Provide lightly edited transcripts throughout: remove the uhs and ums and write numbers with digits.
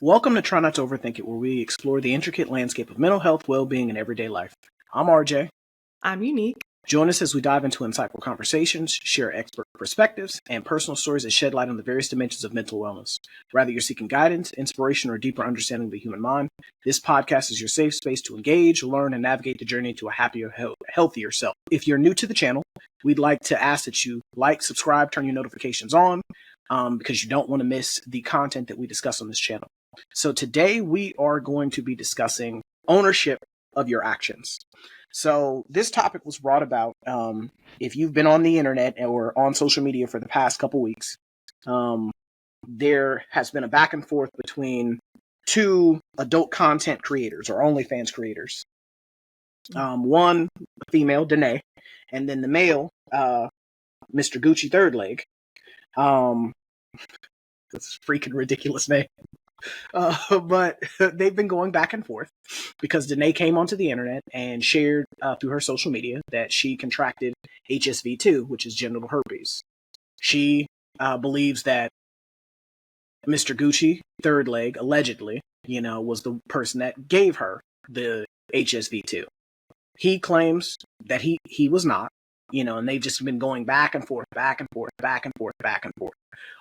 Welcome to Try Not to Overthink It, where we explore the intricate landscape of mental health, well-being, and everyday life. I'm RJ. I'm Unique. Join us as we dive into insightful conversations, share expert perspectives, and personal stories that shed light on the various dimensions of mental wellness. Whether you're seeking guidance, inspiration, or deeper understanding of the human mind, this podcast is your safe space to engage, learn, and navigate the journey to a happier, healthier self. If you're new to the channel, we'd like to ask that you like, subscribe, turn your notifications on, because you don't want to miss the content that we discuss on this channel. So today we are going to be discussing ownership of your actions. So this topic was brought about, if you've been on the internet or on social media for the past couple weeks, there has been a back and forth between two adult content creators or OnlyFans creators. One, female, Danae, and then the male, Mr. Gucci Third Leg. That's a freaking ridiculous name. But they've been going back and forth because Danae came onto the internet and shared through her social media that she contracted HSV-2, which is genital herpes. She believes that Mr. Gucci Third Leg, allegedly, was the person that gave her the HSV-2. He claims that he was not, and they've just been going back and forth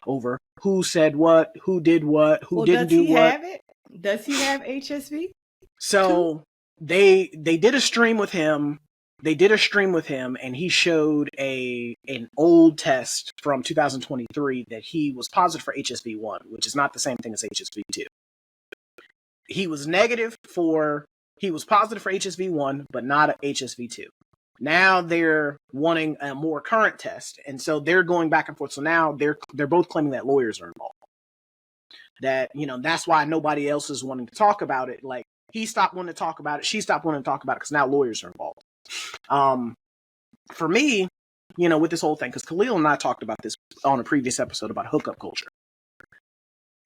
over who said what, who did what, who didn't do what. Have it? Does he have HSV? So they did a stream with him. And he showed an old test from 2023 that he was positive for HSV-1, which is not the same thing as HSV-2. He was positive for HSV-1, but not HSV-2. Now they're wanting a more current test, and so they're going back and forth. So now they're both claiming that lawyers are involved. That, that's why nobody else is wanting to talk about it. Like, he stopped wanting to talk about it, she stopped wanting to talk about it because now lawyers are involved. For me, with this whole thing, because Khalil and I talked about this on a previous episode about hookup culture.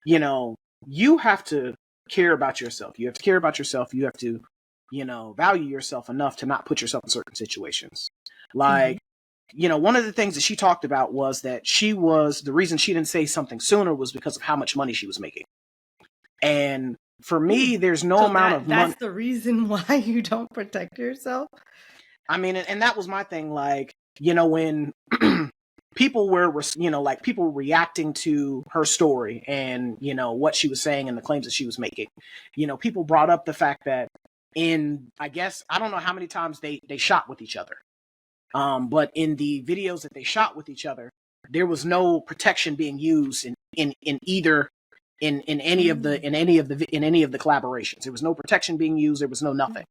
You have to care about yourself. You have to care about yourself. You have to value yourself enough to not put yourself in certain situations. Like, one of the things that she talked about was that the reason she didn't say something sooner was because of how much money she was making. And for me, there's no amount of money. That's the reason why you don't protect yourself? I mean, and that was my thing. Like, when people were, people reacting to her story and, what she was saying and the claims that she was making, people brought up the fact that I don't know how many times they shot with each other. But in the videos that they shot with each other, there was no protection being used in any of the collaborations. There was no protection being used. There was no nothing.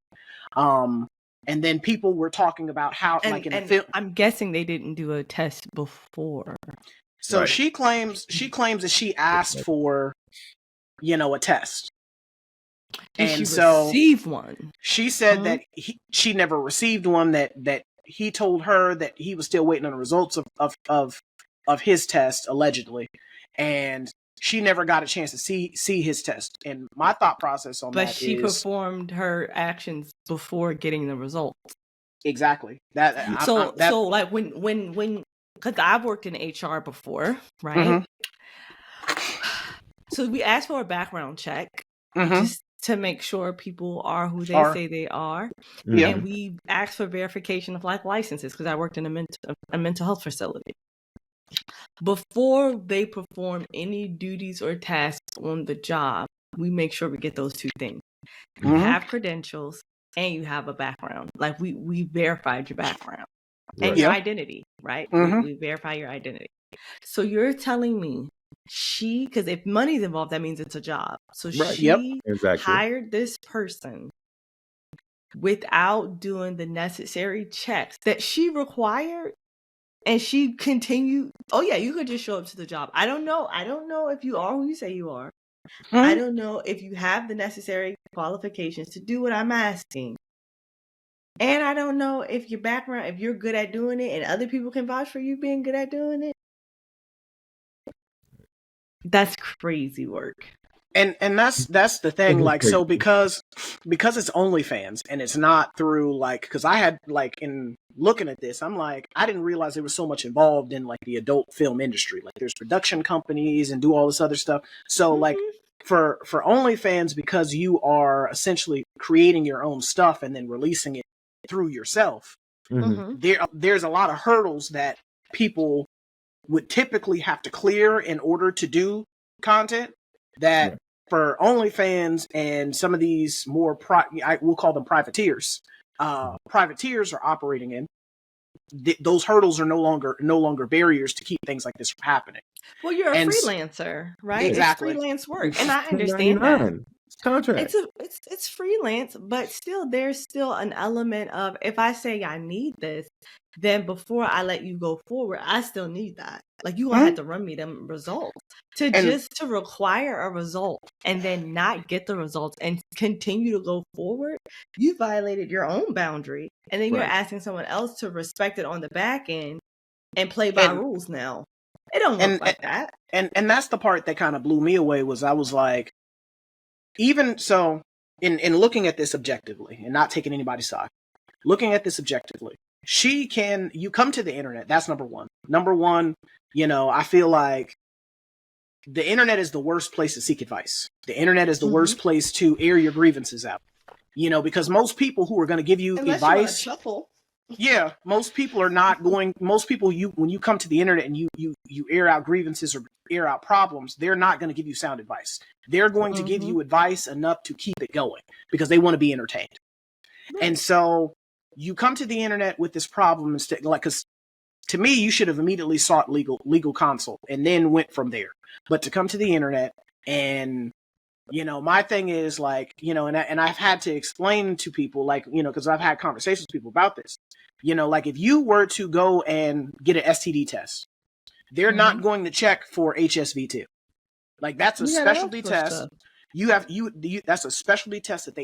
And then people were talking about how, the film, I'm guessing they didn't do a test before. So right. She claims that she asked for, a test. Did she receive one? She said that she never received one, that he told her that he was still waiting on the results of his test, allegedly. And she never got a chance to see his test. And my thought process on that is... But she performed her actions before getting the results. Exactly. So like when because I've worked in HR before, right? So we asked for a background check. Just to make sure people are who they say they are. Yeah. And we asked for verification of licenses because I worked in a mental health facility. Before they perform any duties or tasks on the job, we make sure we get those two things. You have credentials and you have a background. Like we verified your background and your identity, right? We verify your identity. So you're telling me because if money's involved, that means it's a job. So she hired this person without doing the necessary checks that she required, and she continued. Oh yeah, you could just show up to the job. I don't know if you are who you say you are. I don't know if you have the necessary qualifications to do what I'm asking. And I don't know if your background, if you're good at doing it and other people can vouch for you being good at doing it. That's crazy work. And that's the thing, like, so because it's OnlyFans and it's not through, like, because I had, like, in looking at this, I'm like, I didn't realize there was so much involved in, like, the adult film industry. Like, there's production companies and do all this other stuff. So, like, for OnlyFans, because you are essentially creating your own stuff and then releasing it through yourself. There's a lot of hurdles that people would typically have to clear in order to do content that for OnlyFans and some of these more we'll call them privateers. Privateers are operating in. Those hurdles are no longer barriers to keep things like this from happening. Well, you're a freelancer, right? Exactly. It's freelance work, and I understand that. It's contract. It's freelance, but still, there's still an element of, if I say I need this, then before I let you go forward, I still need that. Like, you gonna have to run me them results to require a result and then not get the results and continue to go forward. You violated your own boundary, and then you're asking someone else to respect it on the back end and play by rules now. It don't work like that. And that's the part that kind of blew me away. Was I was like, even so, in looking at this objectively and not taking anybody's side, looking at this objectively, you come to the internet. That's number one. Number one, I feel like the internet is the worst place to seek advice. The internet is the worst place to air your grievances out. Because most people who are going to give you advice, most people are not going. Most people, when you come to the internet and you air out grievances or air out problems, they're not going to give you sound advice. They're going to give you advice enough to keep it going because they want to be entertained. And so you come to the internet with this problem instead, because to me, you should have immediately sought legal consult and then went from there. But to come to the internet and, my thing is like, and I've had to explain to people, like, because I've had conversations with people about this, like if you were to go and get an STD test, they're not going to check for HSV2. Like that's a specialty test. Stuff. That's a specialty test that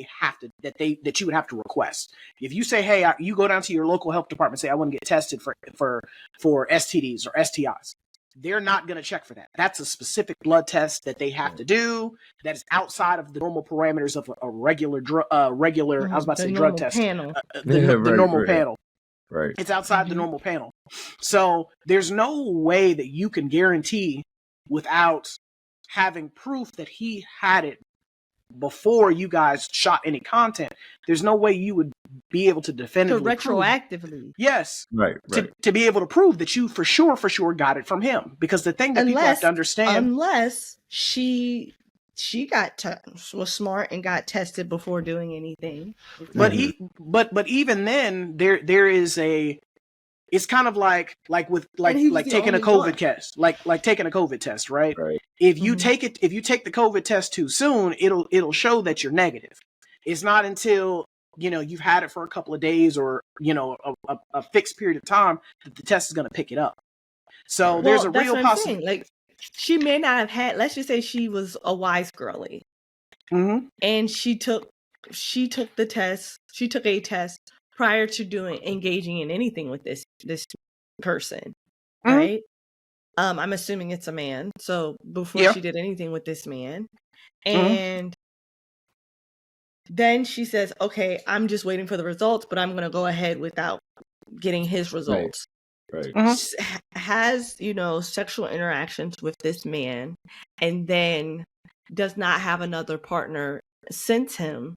that you would have to request. If you say, hey, you go down to your local health department and say, I want to get tested for STDs or STIs. They're not going to check for that. That's a specific blood test that they have to do. That is outside of the normal parameters of a regular I was about to say drug test. Panel. The normal panel. Right. It's outside the normal panel. So there's no way that you can guarantee without having proof that he had it before you guys shot any content. There's no way you would be able to definitively retroactively. Yes. Right. To be able to prove that you for sure got it from him. Because the thing that people have to understand, unless she was smart and got tested before doing anything. But even then there is it's kind of like taking a COVID test, like taking a COVID test, right? If you take the COVID test too soon, it'll show that you're negative. It's not until, you've had it for a couple of days or, a fixed period of time that the test is going to pick it up. So there's a real possibility. Like she may not have had, let's just say she was a wise girly and she took the test. She took a test prior to engaging in anything with this person, right? I'm assuming it's a man. So before she did anything with this man, and then she says, "Okay, I'm just waiting for the results, but I'm going to go ahead without getting his results." Right. Has sexual interactions with this man, and then does not have another partner since him.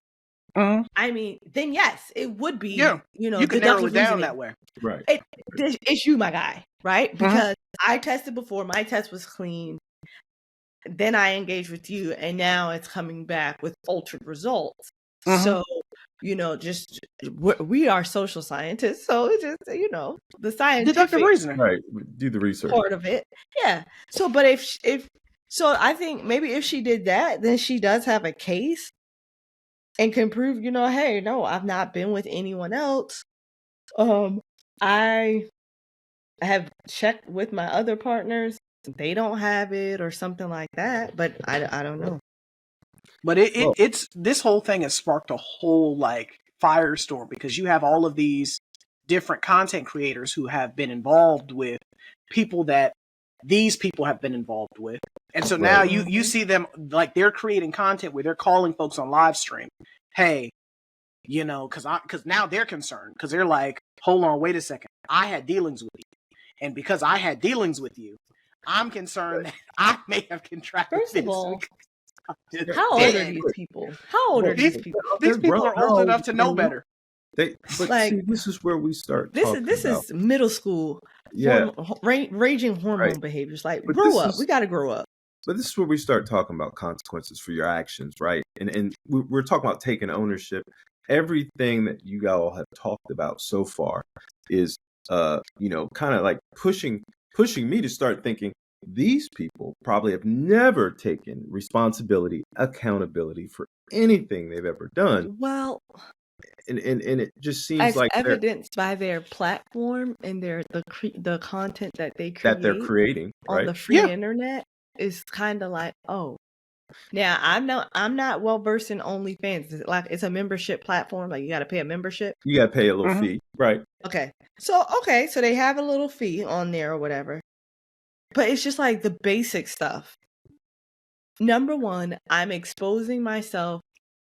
I mean, then yes, it would be. You can narrow it down that way. Right. It's you, my guy, right? Because I tested before, my test was clean. Then I engaged with you, and now it's coming back with altered results. So, we are social scientists, so it's just the scientific deductive reasoning, right? Do the research part of it, yeah. So, but if so, I think maybe if she did that, then she does have a case. And can prove, hey, no, I've not been with anyone else. I have checked with my other partners. They don't have it or something like that. But I don't know. But it's this whole thing has sparked a whole firestorm because you have all of these different content creators who have been involved with people that these people have been involved with. And so now you see them they're creating content where they're calling folks on live stream. Hey, because now they're concerned because they're like, hold on, wait a second. I had dealings with you. And because I had dealings with you, I'm concerned that I may have contracted First of all, How old are these people? How old are these people? These people are old enough to know better. But see, this is where we start talking this about. is middle school. Yeah. Raging hormone Right. behaviors. Like, But grow up. We got to grow up. But this is where we start talking about consequences for your actions, right? And we're talking about taking ownership. Everything that you all have talked about so far is, kind of like pushing me to start thinking these people probably have never taken responsibility, accountability for anything they've ever done. Well, and it just seems as like evidenced by their platform and the content that they're creating on right? the free internet is kind of like, oh, now I'm not well versed in OnlyFans. It's a membership platform. Like, you got to pay a membership. You got to pay a little fee, right? Okay, so they have a little fee on there or whatever, but it's just like the basic stuff. Number one, I'm exposing myself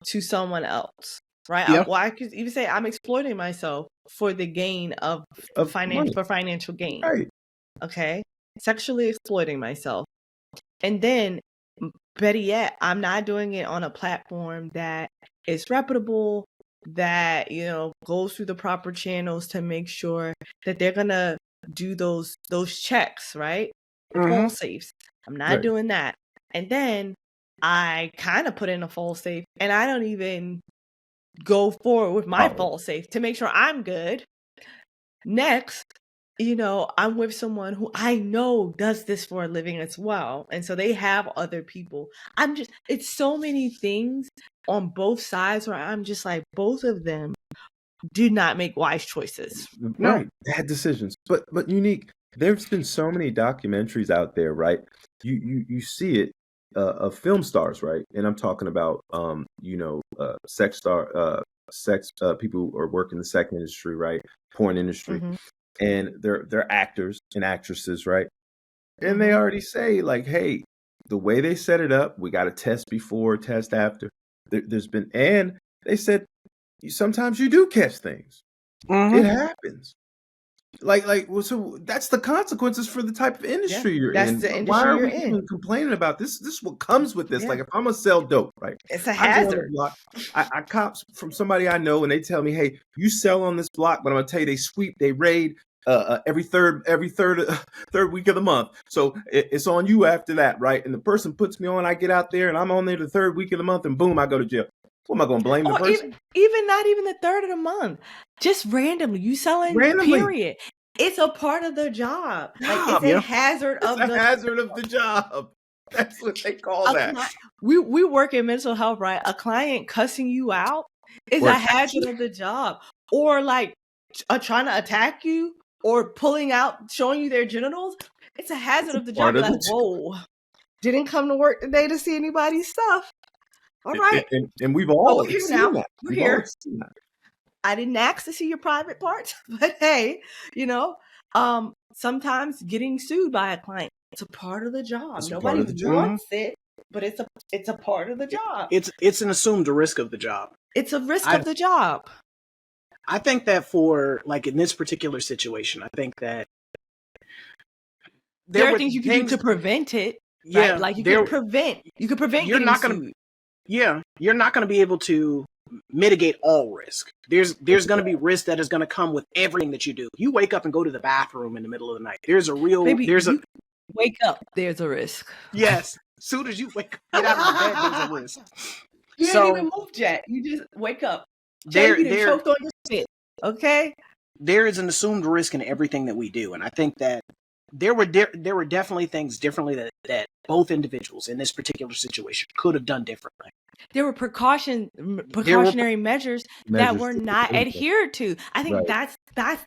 to someone else. Right. Yeah. I could even say I'm exploiting myself for the gain of financial gain. Right. Okay. Sexually exploiting myself. And then, better yet, I'm not doing it on a platform that is reputable, that, goes through the proper channels to make sure that they're going to do those checks, right? False safes. I'm not doing that. And then I kind of put in a false safe, and I don't even go forward with my false safe to make sure I'm good. Next, I'm with someone who I know does this for a living as well. And so they have other people. It's so many things on both sides where I'm just like, both of them did not make wise choices. Right. Bad decisions. But Unique, there's been so many documentaries out there, right? You see it of film stars, right? And I'm talking about sex people who are working the sex industry, right? Porn industry. And they're actors and actresses, right? And they already say, like, hey, the way they set it up, we got to test before, test after. And they said sometimes you do catch things. It happens. So that's the consequences for the type of industry you're in. The industry Why are you're we in? even complaining about this? This is what comes with this. Like, if I'm gonna sell dope, right? It's a hazard. I cop from somebody I know, and they tell me, "Hey, you sell on this block," but I'm gonna tell you, they raid every third week of the month. So it's on you after that, right? And the person puts me on. I get out there, and I'm on there the third week of the month, and boom, I go to jail. What am I going to blame the person? Even not even the third of the month. Just randomly. You selling, period. It's a part of the job. Like, it's a hazard of the job. That's what they call that. We work in mental health, right? A client cussing you out is a hazard of the job. Or like trying to attack you or pulling out, showing you their genitals. It's a hazard of the job. Like, whoa. Didn't come to work today to see anybody's stuff. All right. And we've all seen that. We're here. I didn't ask to see your private parts, but hey, sometimes getting sued by a client, it's a part of the job. Nobody wants it, but it's a part of the job. It's an assumed risk of the job. It's a risk of the job. I think that for, like, in this particular situation, I think that there are things you can do to prevent it. Yeah, right? Like you can prevent. You can prevent. You're not going to. Yeah, you're not going to be able to mitigate all risk. There's going to be risk that is going to come with everything that you do. You wake up and go to the bathroom in the middle of the night. There's a real. Wake up. There's a risk. Yes. As soon as you get out of the bed, there's a risk. You didn't even move yet. You just wake up. You choked on your spit. Okay. There is an assumed risk in everything that we do, and I think that there were definitely things differently that both individuals in this particular situation could have done differently. There were precautionary measures that were not adhered to. I think that's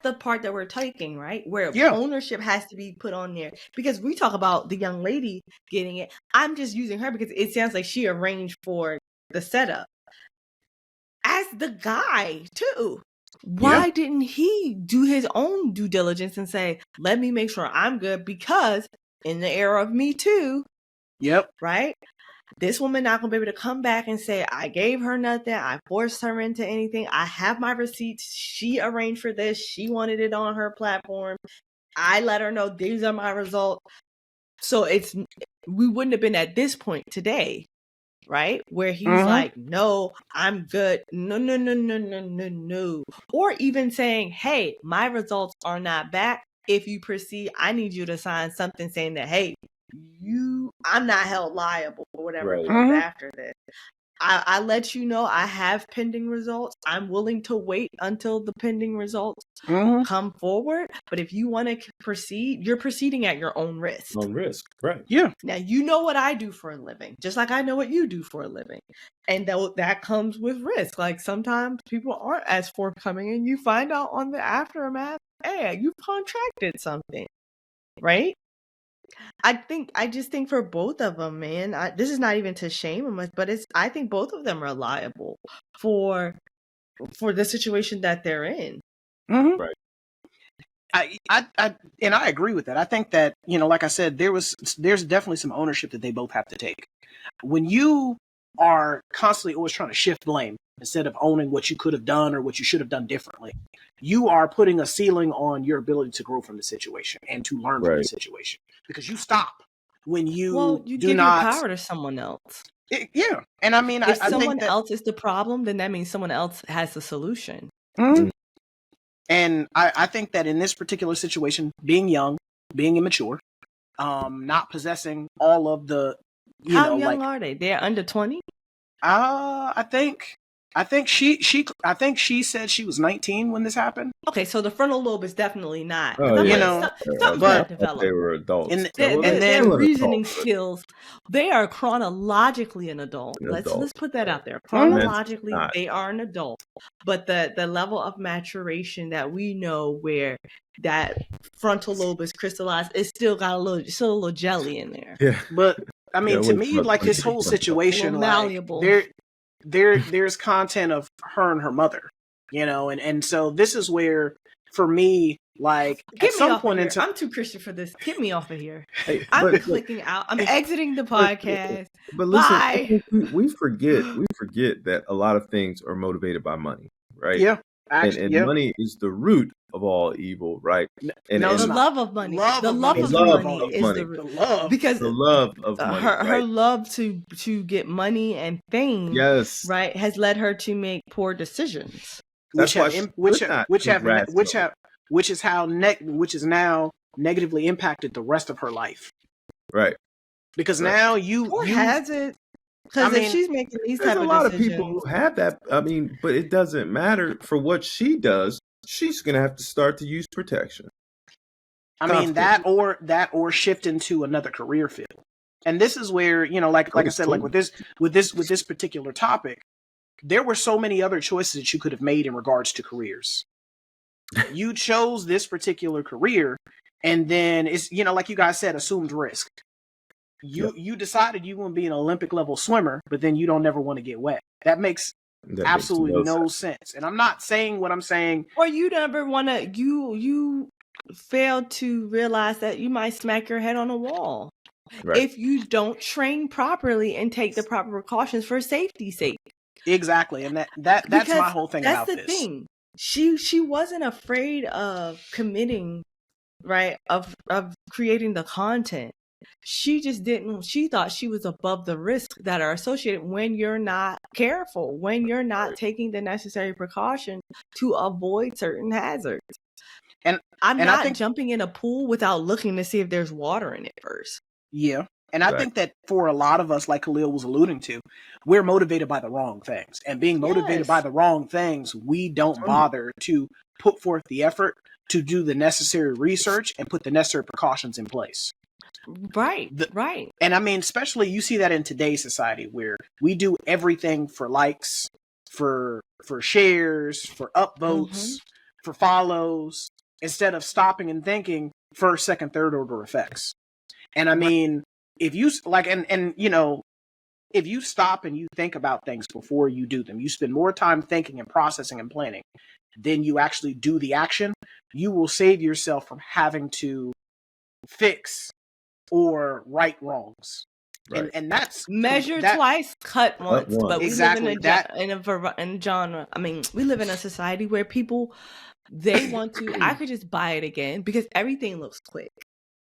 the part that we're taking, right? Where ownership has to be put on there. Because we talk about the young lady getting it. I'm just using her because it sounds like she arranged for the setup. As the guy, too. Why didn't he do his own due diligence and say, let me make sure I'm good? Because in the era of Me Too, right? This woman not going to be able to come back and say, I gave her nothing. I forced her into anything. I have my receipts. She arranged for this. She wanted it on her platform. I let her know these are my results. So we wouldn't have been at this point today right? Where he's Mhm. like, no, I'm good. No, no, no, no, no, no, no. Or even saying, hey, my results are not back. If you proceed, I need you to sign something saying that, hey, I'm not held liable for whatever Right. comes Mhm. after this. I let you know I have pending results. I'm willing to wait until the pending results Mhm. come forward. But if you want to proceed, you're proceeding at your own risk. On risk, right? Yeah. Now, you know what I do for a living, just like I know what you do for a living. And that comes with risk. Like sometimes people aren't as forthcoming and you find out on the aftermath, hey, you've contracted something, right? I just think for both of them, man, this is not even to shame them, but I think both of them are liable for the situation that they're in. Mhm. Right. And I agree with that. I think that, like I said, there's definitely some ownership that they both have to take. When you are constantly always trying to shift blame instead of owning what you could have done or what you should have done differently, you are putting a ceiling on your ability to grow from the situation and to learn from the Right. situation, because you stop when you Well, you do give your not. power to someone else. Yeah. And I mean, If I think someone that. else is the problem, then that means someone else has the solution. Mhm. And I think that in this particular situation, being young, being immature, not possessing all of the, How young are they? They're under 20? I think she said she was 19 when this happened. Okay, so the frontal lobe is definitely not. Oh, I'm You yeah. like, know, something's but not I thought they developed. were adults. And Well, they're then- still an reasoning adult, but skills, they are chronologically an adult. an Let's adult. put that out there. Mhm. Chronologically, not. they are an adult. But the level of maturation that we know where that frontal lobe is crystallized, it's still got a little jelly in there. Yeah. but I mean, Yeah, to wait me, for like it. this whole situation, A little like malleable. there's content of her and her mother, and so this is where, for me, like Get at me some off of point in here. time, I'm too Christian for this. Get me off of here. Hey, I'm but clicking out. I'm exiting the podcast. but listen, I Bye. think we forget that a lot of things are motivated by money, right? yeah, And actually, yeah, money is the root of all evil, right? And no, The it's not. love of money. Love The of love money the is of the root love of all money of evil. is money, the The love, because the love of money, her right? love to get money and fame, Yes, right, has led her to make poor decisions. that's why she could not think rationally. which is now negatively impacted the rest of her life, Right, because right. now Or has it? I Because if mean, she's making these There's type a of lot of people decisions, who have that. I mean, but it doesn't matter for what she does. She's gonna have to start to use protection. that or shift into another career field. And this is where, like I said, like with this particular topic, there were so many other choices that you could have made in regards to careers. You chose this particular career, and then it's, like you guys said, assumed risk. You decided you want to be an Olympic level swimmer, but then you don't ever want to get wet. That makes absolutely no sense. And I'm not saying what I'm saying. or you never want to, you fail to realize that you might smack your head on a wall. Right. If you don't train properly and take the proper precautions for safety's sake. Exactly. And that's my whole thing about this. That's the thing. She wasn't afraid of committing, right, of creating the content. She just didn't, she thought she was above the risks that are associated when you're not careful, when you're not taking the necessary precautions to avoid certain hazards. And I'm and not I think, jumping in a pool without looking to see if there's water in it first. yeah. And I think that for a lot of us, like Khalil was alluding to, we're motivated by the wrong things. And being motivated by the wrong things, we don't bother to put forth the effort to do the necessary research and put the necessary precautions in place. Right, right. And I mean, especially you see that in today's society where we do everything for likes, for shares, for upvotes, for follows, instead of stopping and thinking first, second, third order effects. And I mean, if you like, and if you stop and you think about things before you do them, you spend more time thinking and processing and planning than you actually do the action, you will save yourself from having to fix or right wrongs. Right. And that's measure twice, cut once. But we exactly live in a genre. I mean, we live in a society where people, they want to, I could just buy it again because everything looks quick.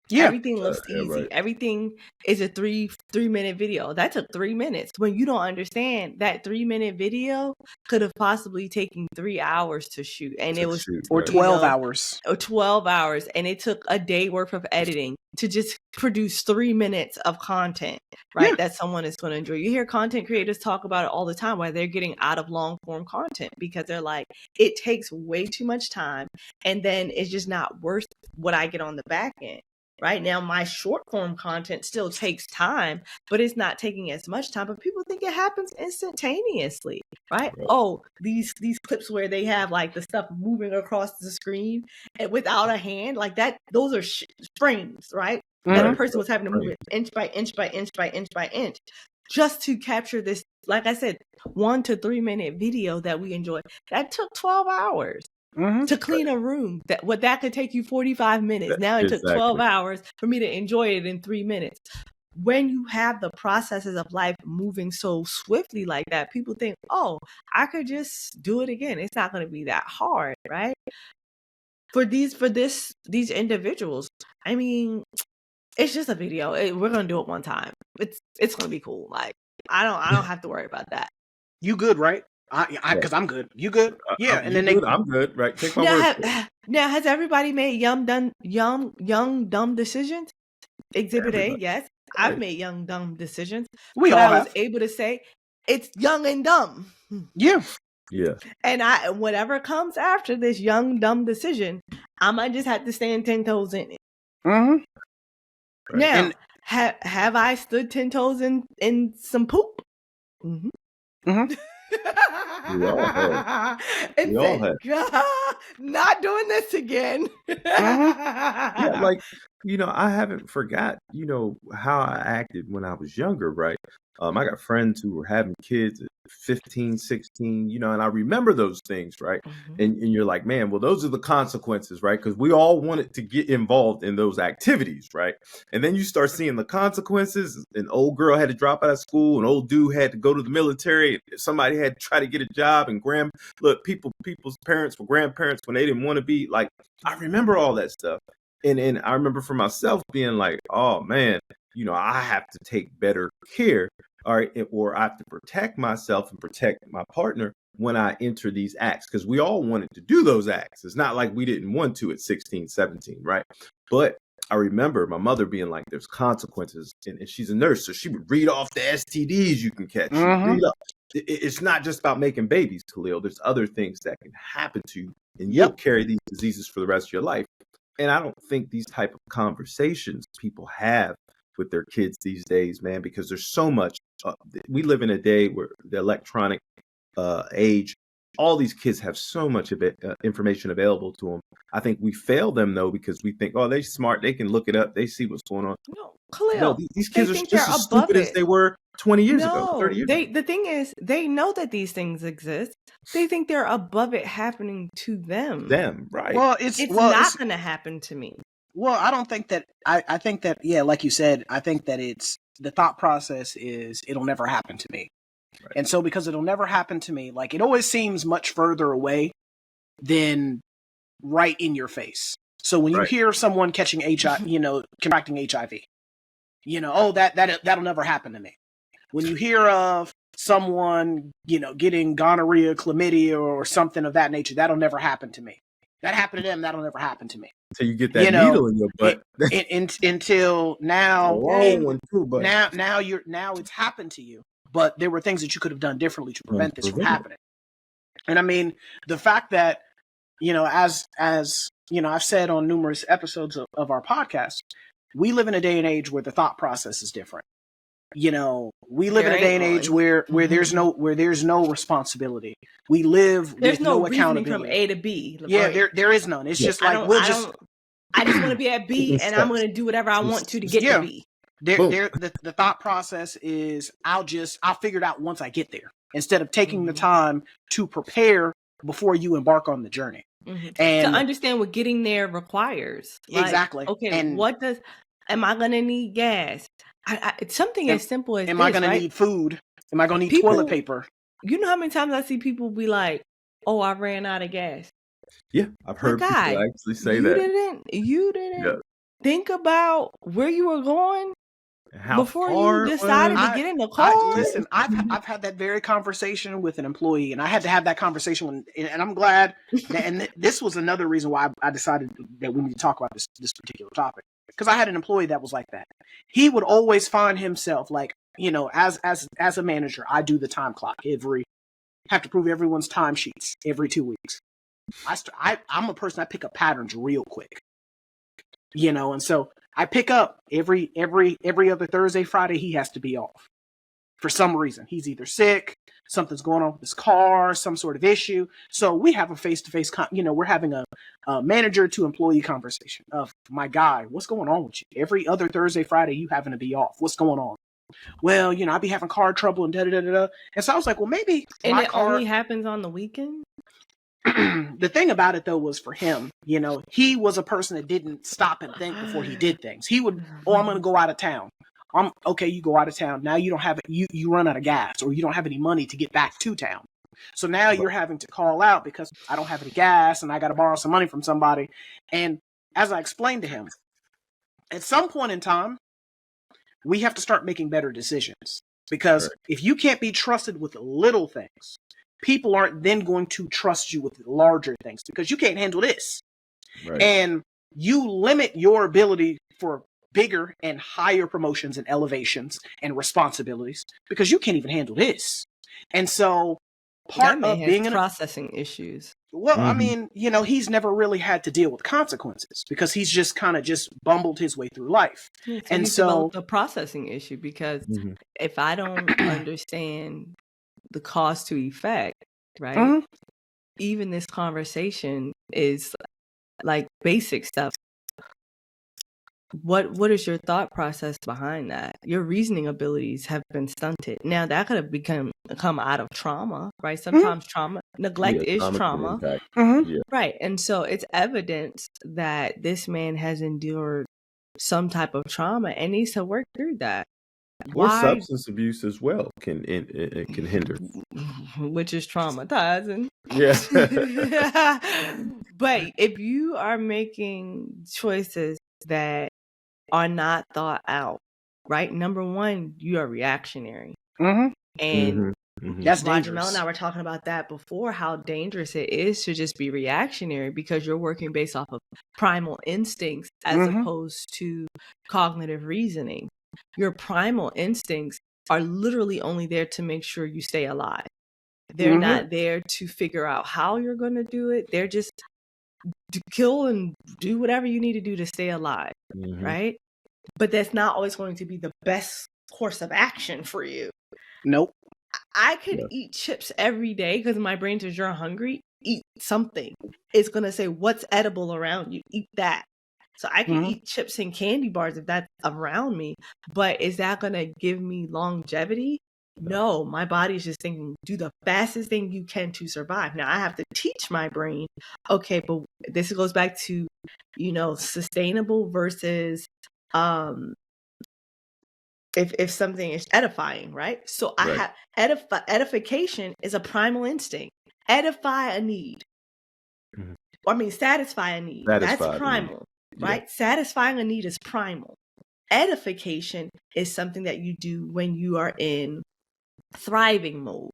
Yeah. Everything looks Yeah, easy. right. Everything is a 3-minute video. That took 3 minutes. When you don't understand that 3-minute video could have possibly taken 3 hours to shoot, and it was Or right. 12 hours. or 12 hours, and it took a day worth of editing to just produce 3 minutes of content, right? Yeah. That someone is going to enjoy. You hear content creators talk about it all the time, why they're getting out of long form content because they're like, it takes way too much time, and then it's just not worth what I get on the back end. Right now, my short form content still takes time, but it's not taking as much time. But people think it happens instantaneously, right? Oh, these clips where they have like the stuff moving across the screen and without a hand, like that. Those are frames, right? That a person was having to move it inch by inch by inch by inch by inch, just to capture this. Like I said, 1 to 3 minute video that we enjoy. That took 12 hours. To clean a room, that could take you 45 minutes. Now it took 12 hours for me to enjoy it in 3 minutes. When you have the processes of life moving so swiftly like that, people think, oh, I could just do it again. It's not going to be that hard, right? For these individuals, I mean, it's just a video. We're going to do it one time. It's going to be cool. Like, I don't have to worry about that. You good, right? Because I'm good. You good? Yeah. And then I'm good, right? Take my word for it. Now, has everybody made young, dumb decisions? Exhibit A, yes. Right. I've made young, dumb decisions. We all have. I was able to say, it's young and dumb. Yeah. Yeah. And whatever comes after this young, dumb decision, I might just have to stand 10 toes in it. Mm-hmm. Right. Now, have I stood 10 toes in some poop? Mm-hmm. Mm-hmm. We all have. Not doing this again. Yeah, like, I haven't forgot, how I acted when I was younger, right? I got friends who were having kids at 15, 16, and I remember those things, right? Mm-hmm. And you're like, man, well, those are the consequences, right? Because we all wanted to get involved in those activities, right? And then you start seeing the consequences. An old girl had to drop out of school. An old dude had to go to the military. Somebody had to try to get a job. And people's parents were grandparents when they didn't want to be. Like, I remember all that stuff. And I remember for myself being like, oh, man, I have to take better care, all right, or I have to protect myself and protect my partner when I enter these acts, because we all wanted to do those acts. It's not like we didn't want to at 16, 17, right? But I remember my mother being like, there's consequences, and she's a nurse, so she would read off the STDs you can catch. Read up. It's not just about making babies, Khalil. There's other things that can happen to you, and you'll carry these diseases for the rest of your life. And I don't think these type of conversations people have with their kids these days, man, because there's so much. We live in a day where the electronic age, all these kids have so much of it, information available to them. I think we fail them, though, because we think, oh, they're smart. They can look it up. They see what's going on. No, Khalil, these kids are just as stupid as they were 20 years ago, 30 years ago. The thing is, they know that these things exist. They think they're above it happening to them. Right. Well, it's not going to happen to me. Well, I don't think that. I think that, yeah, like you said, I think that it's the thought process is it'll never happen to me. Right. And so because it'll never happen to me, like it always seems much further away than right in your face. So when you hear someone catching HIV, contracting HIV, oh, that'll never happen to me. When you hear of someone, getting gonorrhea, chlamydia, or something of that nature, that'll never happen to me. That happened to them. That'll never happen to me. Until you get that needle in your butt. Until now, now it's happened to you. But there were things that you could have done differently to prevent this from happening. And I mean, the fact that, as I've said on numerous episodes of our podcast, we live in a day and age where the thought process is different. We live in a day and age where there's no responsibility. We live with no accountability from A to B. Yeah, there is none. It's just like I just want to be at B and I'm going to do whatever I want to get to B. The thought process is I'll figure it out once I get there, instead of taking the time to prepare before you embark on the journey. And to understand what getting there requires. Exactly. Okay, and am I going to need gas? It's something as simple as am I going to need food? Am I going to need toilet paper? You know how many times I see people be like, oh, I ran out of gas. Yeah, I've heard people actually say that. You didn't. think about where you were going How before far you it decided was. to get in the car. Listen, I've had that very conversation with an employee, and I had to have that conversation and I'm glad that, and this was another reason why I decided that we need to talk about this particular topic, because I had an employee that was like that. He would always find himself like, as a manager, I do the time clock have to prove everyone's time sheets every 2 weeks. I'm a person, I pick up patterns real quick, and so I pick up every other Thursday, Friday, he has to be off for some reason. He's either sick, something's going on with his car, some sort of issue. So we have a face-to-face, we're having a manager to employee conversation of, my guy, what's going on with you? Every other Thursday, Friday, you having to be off. What's going on? Well, I be having car trouble and da-da-da-da. And so I was like, well, maybe And my it car... only happens on the weekend? The thing about it, though, was for him, he was a person that didn't stop and think before he did things. He would, I'm going to go out of town. Okay, you go out of town. Now you don't have it. You run out of gas, or you don't have any money to get back to town. So now you're having to call out because I don't have any gas and I got to borrow some money from somebody. And as I explained to him, at some point in time, we have to start making better decisions, because if you can't be trusted with little things, people aren't then going to trust you with larger things, because you can't handle this. Right. And you limit your ability for bigger and higher promotions and elevations and responsibilities because you can't even handle this. And so part of being processing issues. Well, I mean, he's never really had to deal with consequences because he's just kind of bumbled his way through life. Yeah, and so developed a processing issue, because if I don't understand the cause to effect, right? Even this conversation is like basic stuff. What is your thought process behind that? Your reasoning abilities have been stunted. Now that could have come out of trauma, right? Sometimes neglect is trauma. Right. And so it's evidence that this man has endured some type of trauma and needs to work through that. Or substance abuse as well can hinder, which is traumatizing. Yeah. But if you are making choices that are not thought out, right? Number one, you are reactionary. And that's Roger Mel and I were talking about that before, how dangerous it is to just be reactionary, because you're working based off of primal instincts as opposed to cognitive reasoning. Your primal instincts are literally only there to make sure you stay alive. They're not there to figure out how you're going to do it. They're just to kill and do whatever you need to do to stay alive, right? But that's not always going to be the best course of action for you. Nope. I could eat chips every day because my brain says you're hungry. Eat something. It's going to say what's edible around you. Eat that. So I can eat chips and candy bars if that's around me. But is that going to give me longevity? No, my body's just thinking, do the fastest thing you can to survive. Now I have to teach my brain, okay, but this goes back to, sustainable versus if something is edifying, right? So I have edification is a primal instinct. Edify a need. Satisfy a need. That's primal, right? Satisfying a need is primal. Edification is something that you do when you are in thriving mode.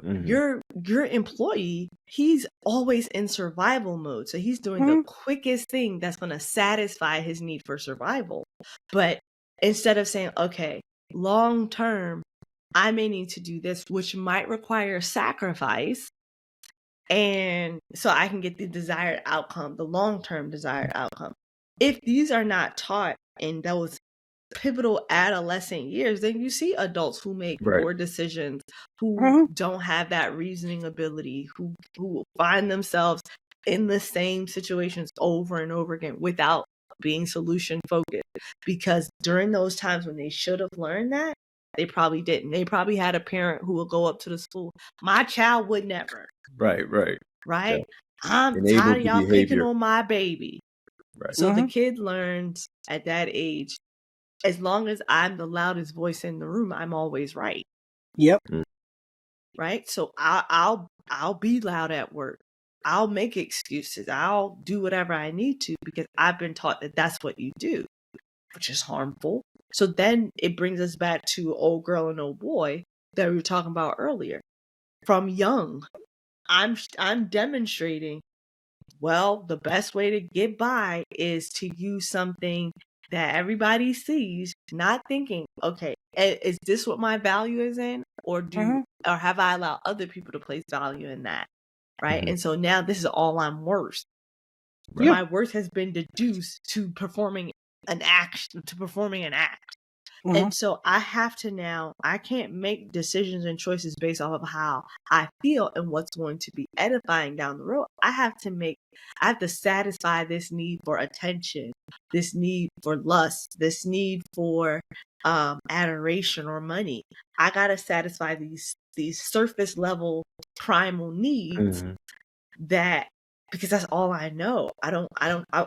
Your employee, he's always in survival mode. So he's doing the quickest thing that's going to satisfy his need for survival. But instead of saying, okay, long term, I may need to do this, which might require sacrifice, and so I can get the desired outcome, the long-term desired outcome. If these are not taught in those pivotal adolescent years, then you see adults who make poor decisions, who don't have that reasoning ability, who find themselves in the same situations over and over again without being solution focused, because during those times when they should have learned that, they probably didn't. They probably had a parent who would go up to the school, my child would never. Right. Yeah. I'm Enabled tired of y'all behavior. picking on my baby. Right. So the kid learns at that age, as long as I'm the loudest voice in the room, I'm always right. Yep. Right. So I'll be loud at work. I'll make excuses. I'll do whatever I need to because I've been taught that that's what you do, which is harmful. So then it brings us back to old girl and old boy that we were talking about earlier. From young, I'm demonstrating, well, the best way to get by is to use something that everybody sees, not thinking, okay, is this what my value is in? Or or have I allowed other people to place value in that? Right. And so now this is all I'm worth. Right. My worth has been deduced to performing an act. And so I have to now, I can't make decisions and choices based off of how I feel and what's going to be edifying down the road. I have to satisfy this need for attention, this need for lust, this need for adoration or money. I got to satisfy these surface level primal needs that, because that's all I know. I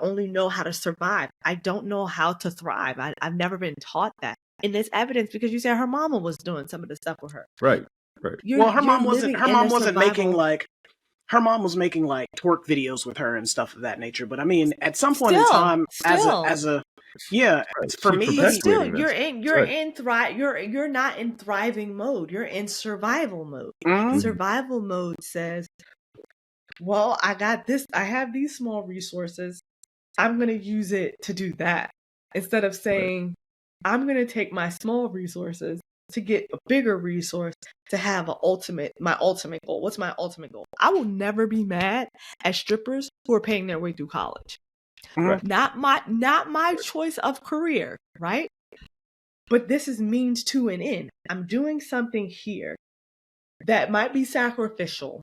only know how to survive. I don't know how to thrive. I've never been taught that. And there's evidence because you said her mama was doing some of the stuff with her. Right. Well, her mom was making like twerk videos with her and stuff of that nature. But I mean, at some point in time, for me, but still, you're not in thriving mode. You're in survival mode. Survival mode says, well, I got this. I have these small resources. I'm going to use it to do that. Instead of saying, I'm going to take my small resources to get a bigger resource to have my ultimate goal. What's my ultimate goal? I will never be mad at strippers who are paying their way through college. Right. Not my choice of career, right? But this is means to an end. I'm doing something here that might be sacrificial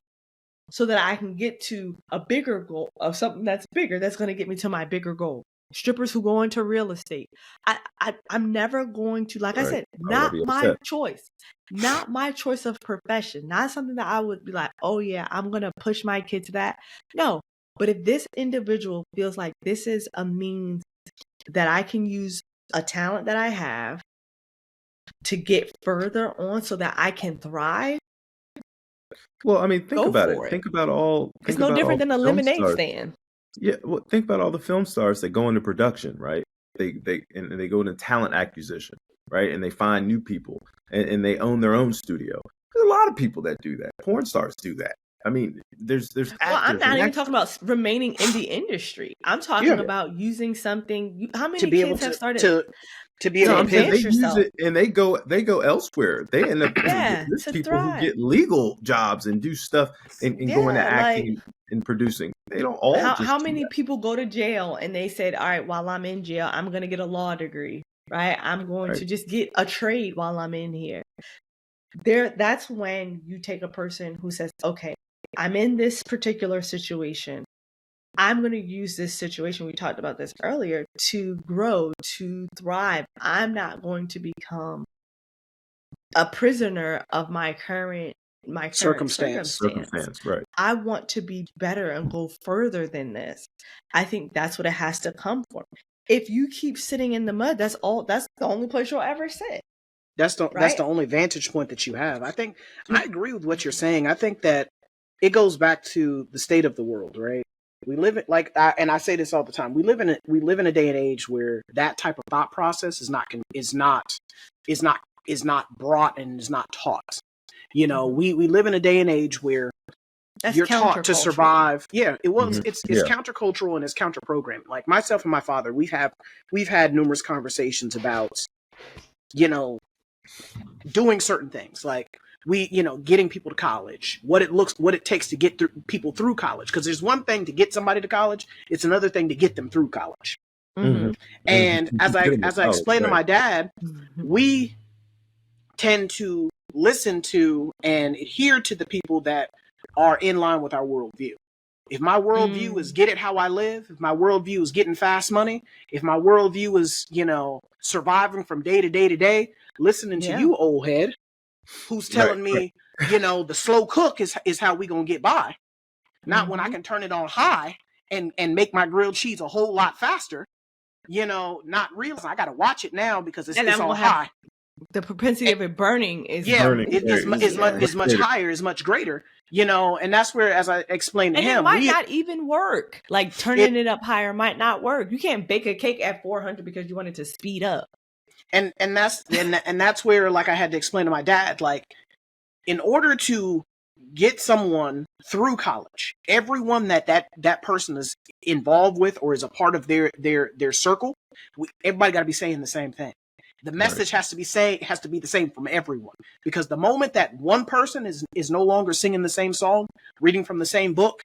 so that I can get to a bigger goal of something that's bigger, that's going to get me to my bigger goal. Strippers who go into real estate. I'm never going to, like I said, not my choice. Not my choice of profession. Not something that I would be like, oh yeah, I'm going to push my kid to that. No. But if this individual feels like this is a means that I can use a talent that I have to get further on so that I can thrive. Well, I mean, think about it. Think about all. It's no different than a lemonade stand. Yeah, well, think about all the film stars that go into production, right? They go into talent acquisition, right? And they find new people, and they own their own studio. There's a lot of people that do that. Porn stars do that. I mean, there's actors. Well, I'm not even talking about remaining in the industry. I'm talking about using something. How many kids have started to be able to advance yourself? Use it, and they go elsewhere. They end up there's people who get legal jobs and do stuff and go into acting and producing. They don't all. How many people go to jail and they said, all right, while I'm in jail, I'm going to get a law degree, right? I'm going to just get a trade while I'm in here. That's when you take a person who says, okay, I'm in this particular situation. I'm going to use this situation, we talked about this earlier, to grow, to thrive. I'm not going to become a prisoner of my current circumstance. Right. I want to be better and go further than this. I think that's what it has to come from. If you keep sitting in the mud, that's the only place you'll ever sit. That's the only vantage point that you have. I think I agree with what you're saying. I think that it goes back to the state of the world, right? We live in and I say this all the time. We live in a day and age where that type of thought process is not brought and is not taught. You know, we live in a day and age where you're taught to survive. Yeah, it's countercultural and it's counter-programmed. Like myself and my father, we've had numerous conversations about, doing certain things, like getting people to college, what it takes to get people through college. Because there's one thing to get somebody to college, it's another thing to get them through college. Mm-hmm. And as I explained to my dad, we tend to listen to and adhere to the people that are in line with our worldview. If my worldview is get it how I live, if my worldview is getting fast money, if my worldview is, surviving from day to day to day, listening to you, old head, who's telling me, the slow cook is how we gonna get by. Not when I can turn it on high and make my grilled cheese a whole lot faster, not realizing I gotta watch it now because it's all high. the propensity of it burning is much higher, is much greater, and that's where, as I explained to him, it might not even work. Like turning it up higher might not work. You can't bake a cake at 400 because you want it to speed up. And that's where, like, I had to explain to my dad, like, in order to get someone through college, everyone that person is involved with or is a part of their circle, everybody got to be saying the same thing. The message has to be the same from everyone, because the moment that one person is no longer singing the same song, reading from the same book,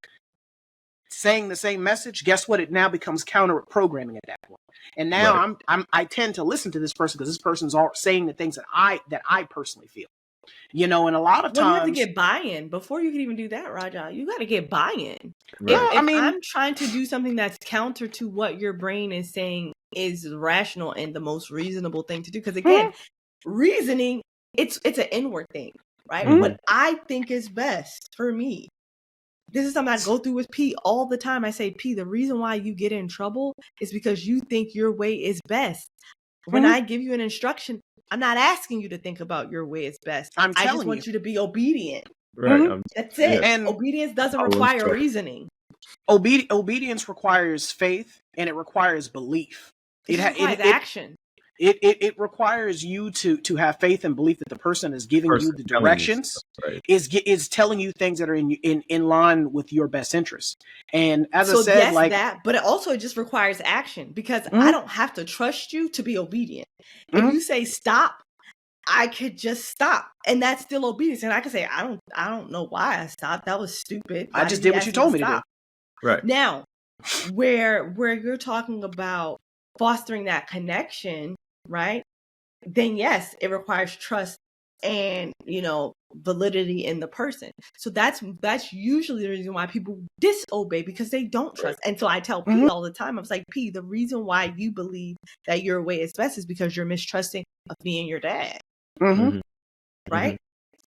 saying the same message, guess what? It now becomes counter programming at that point. And now I tend to listen to this person because this person's all saying the things that I personally feel. And a lot of times you have to get buy-in before you can even do that, Raja. You got to get buy-in. Right. If I'm trying to do something that's counter to what your brain is saying is rational and the most reasonable thing to do, because again, reasoning, it's an inward thing, right? What I think is best for me. This is something I go through with P all the time. I say, P, the reason why you get in trouble is because you think your way is best. When I give you an instruction, I'm not asking you to think about your way is best. I just want you to be obedient. Right. That's it. Yeah. And obedience doesn't require reasoning. Obedience requires faith, and it requires belief. It requires action. It requires you to have faith and belief that the person is giving you the directions, is telling you things that are in line with your best interest. And as I said, yes, that, but it also just requires action, because I don't have to trust you to be obedient. If you say stop, I could just stop, and that's still obedience. And I can say, I don't know why I stopped. That was stupid. I just did what you told me to do. Right. Now, where you're talking about fostering that connection, right? Then yes, it requires trust and, validity in the person. So that's usually the reason why people disobey, because they don't trust. And so I tell P all the time, I was like, P, the reason why you believe that your way is best is because you're mistrusting of me and your dad. Right?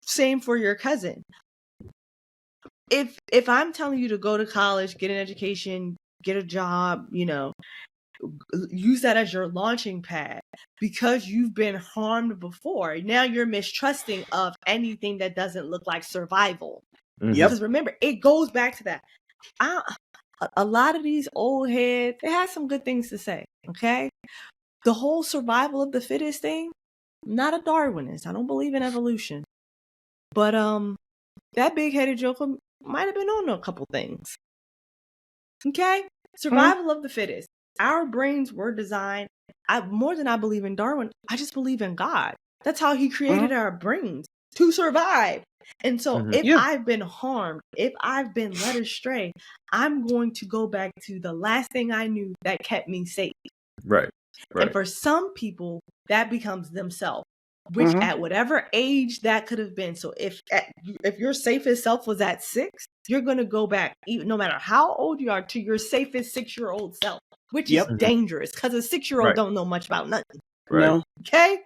Same for your cousin. If I'm telling you to go to college, get an education, get a job, use that as your launching pad because you've been harmed before. Now you're mistrusting of anything that doesn't look like survival. Because remember, it goes back to that. A lot of these old heads, they have some good things to say. Okay. The whole survival of the fittest thing, I'm not a Darwinist. I don't believe in evolution. But that big-headed joker might have been on a couple things. Okay? Survival of the fittest. Our brains were designed, more than I believe in Darwin, I just believe in God. That's how he created our brains, to survive. And so if I've been harmed, if I've been led astray, I'm going to go back to the last thing I knew that kept me safe. Right. And for some people, that becomes themselves, which at whatever age that could have been. So if your safest self was at 6, you're going to go back, even no matter how old you are, to your safest 6-year-old self, which is dangerous because a 6-year-old don't know much about nothing. Right. No. Okay.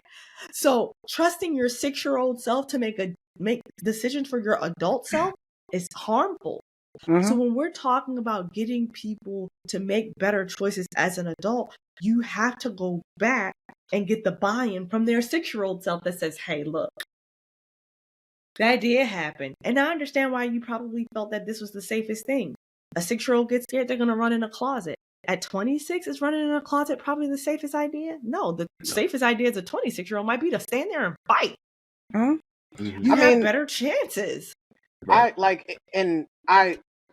So trusting your 6-year-old self to make decisions for your adult self is harmful. So when we're talking about getting people to make better choices as an adult, you have to go back and get the buy-in from their 6-year-old self that says, hey, look, that did happen. And I understand why you probably felt that this was the safest thing. A 6-year-old gets scared, they're going to run in a closet. At 26, is running in a closet probably the safest idea? No, the safest idea as a 26-year-old might be to stand there and fight. You have better chances. I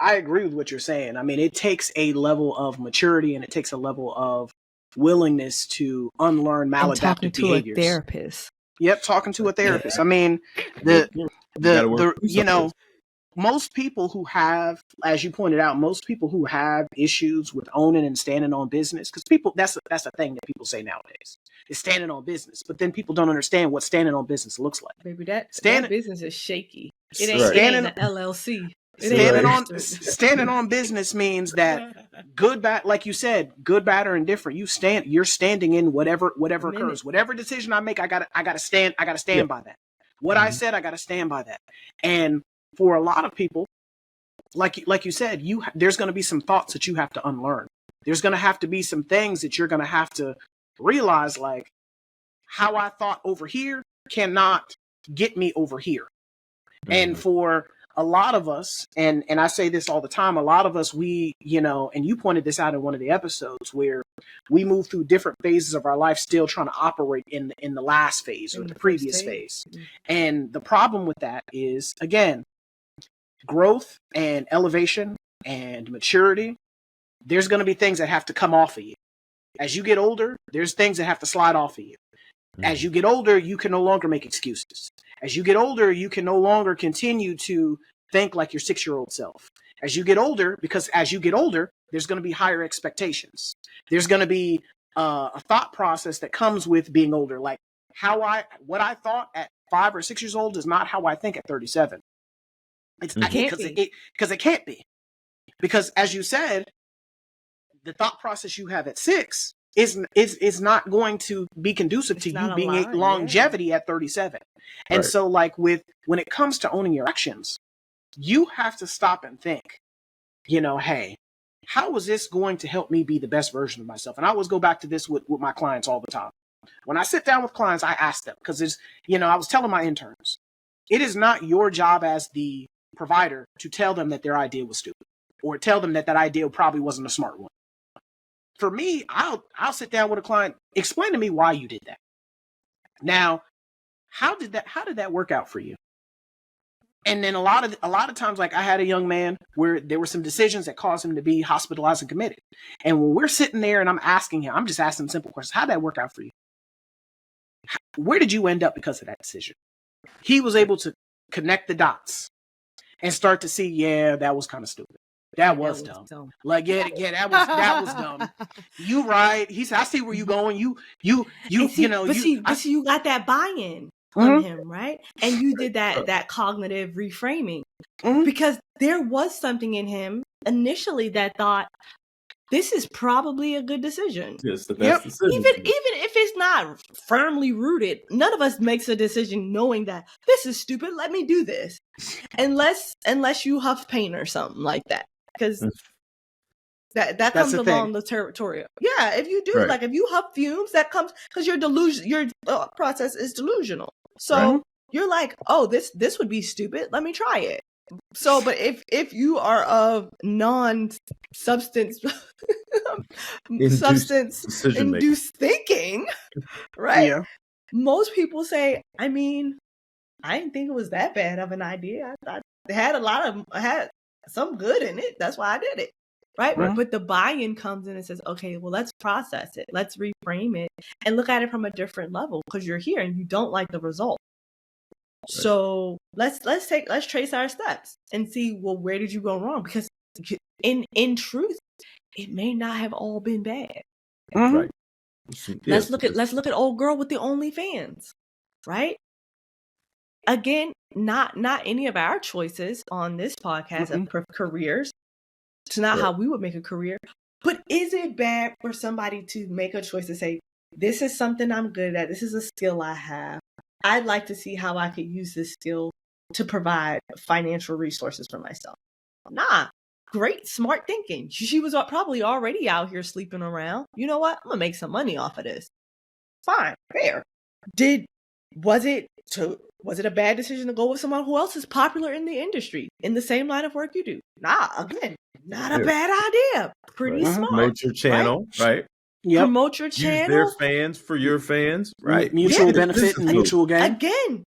agree with what you're saying. I mean, it takes a level of maturity and it takes a level of willingness to unlearn maladaptive behaviors. Talking to a therapist. Yep, talking to a therapist. I mean, most people who have, as you pointed out, most people who have issues with owning and standing on business, because that's the thing that people say nowadays, is standing on business. But then people don't understand what standing on business looks like. Baby, that business is shaky. It ain't an LLC. Standing on business means that good, bad, like you said, good, bad, or indifferent. You're standing in whatever occurs, whatever decision I make. I gotta stand by that. What I said, I gotta stand by that. And for a lot of people, like you said, there's going to be some thoughts that you have to unlearn. There's going to have to be some things that you're going to have to realize, like, how I thought over here cannot get me over here. And for a lot of us, and I say this all the time, a lot of us, we, and you pointed this out in one of the episodes, where we move through different phases of our life still trying to operate in the last phase or the previous phase. And the problem with that is, again, growth and elevation and maturity, there's going to be things that have to come off of you. As you get older, there's things that have to slide off of you. As you get older, you can no longer make excuses. As you get older, you can no longer continue to think like your 6-year-old self. As you get older, because as you get older, there's going to be higher expectations. There's going to be a thought process that comes with being older. Like what I thought at 5 or 6 years old is not how I think at 37. Because it can't be. Because as you said, the thought process you have at 6 is not going to be conducive to you being a longevity at 37. And so like when it comes to owning your actions, you have to stop and think, hey, how is this going to help me be the best version of myself? And I always go back to this with my clients all the time. When I sit down with clients, I ask them, because I was telling my interns, it is not your job as the provider to tell them that their idea was stupid or tell them that idea probably wasn't a smart one. For me, I'll sit down with a client, explain to me why you did that. Now, how did that work out for you? And then a lot of times, like I had a young man where there were some decisions that caused him to be hospitalized and committed. And when we're sitting there and I'm just asking him simple questions. How'd that work out for you? Where did you end up because of that decision? He was able to connect the dots and start to see, yeah, that was kind of stupid. That was dumb. Like, yeah, that was dumb. You right. He said, I see where you going. You got that buy-in from him, right? And you did that cognitive reframing because there was something in him initially that thought, this is probably a good decision. It's the best decision. Even if it's not firmly rooted, none of us makes a decision knowing that this is stupid. Let me do this, unless you huff paint or something like that, because that comes along the territorial. Yeah, if you do, like if you huff fumes, that comes because your process is delusional. So you're like, oh, this would be stupid. Let me try it. So, but if you are of non-substance induced thinking, right? Yeah. Most people say, I didn't think it was that bad of an idea. I had some good in it. That's why I did it. Right? But the buy-in comes in and says, okay, well, let's process it. Let's reframe it and look at it from a different level, because you're here and you don't like the result. So let's trace our steps and see, well, where did you go wrong? Because in truth, it may not have all been bad. Right. Let's look at old girl with the OnlyFans, right? Again, not any of our choices on this podcast of careers. It's not how we would make a career. But is it bad for somebody to make a choice to say, this is something I'm good at, this is a skill I have, I'd like to see how I could use this skill to provide financial resources for myself? Nah, great, smart thinking. She was probably already out here sleeping around. You know what? I'm gonna make some money off of this. Fine, fair. Was it a bad decision to go with someone who else is popular in the industry in the same line of work you do? Nah, again, not a bad idea. Pretty smart. Promote your channel, right? Yep. Promote your channel. Use their fans for your fans, right? Mutual benefit and mutual gain. Again,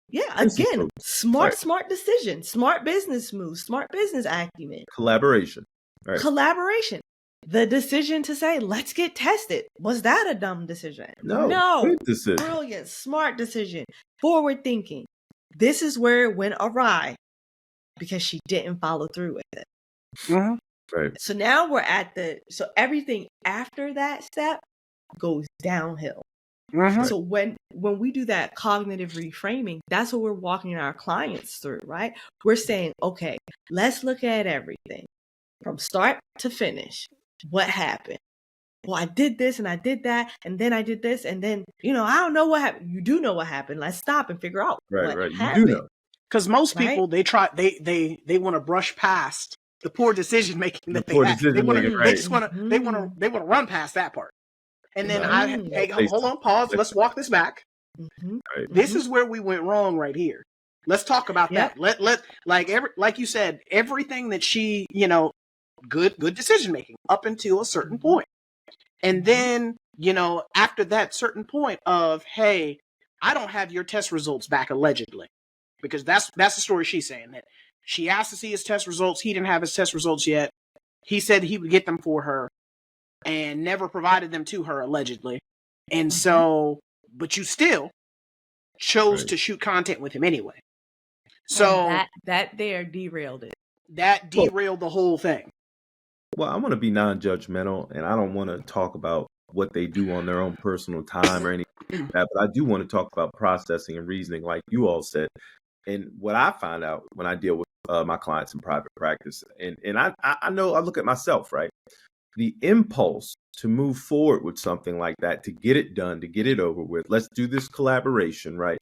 smart decision, smart business moves, smart business acumen. Collaboration. Right. Collaboration. The decision to say, let's get tested. Was that a dumb decision? No. Good decision. Brilliant, smart decision. Forward thinking. This is where it went awry because she didn't follow through with it. Mm-hmm. Right. So now we're so everything after that step goes downhill. Mm-hmm. So when we do that cognitive reframing, that's what we're walking our clients through, right? We're saying, okay, let's look at everything from start to finish. What happened? Well, I did this and I did that, and then I did this, and then, I don't know what happened. You do know what happened. Let's stop and figure out what happened. You do know. Because most people, they want to brush past the poor decision making that they had. They just want to run past that part. And then hold on, pause. Let's walk this back. Mm-hmm. Right. This is where we went wrong right here. Let's talk about Yep. that. Let like you said, everything that she, good decision making up until a certain point. And then, after that certain point of, hey, I don't have your test results back allegedly. Because that's the story she's saying, that she asked to see his test results, he didn't have his test results yet. He said he would get them for her and never provided them to her allegedly. And so, but you still chose to shoot content with him anyway. So and that there derailed it. that derailed the whole thing. Well, I want to be non-judgmental, and I don't want to talk about what they do on their own personal time or anything like that, but I do want to talk about processing and reasoning, like you all said. And what I find out when I deal with my clients in private practice, and I know I look at myself, right? The impulse to move forward with something like that, to get it done, to get it over with, let's do this collaboration, right?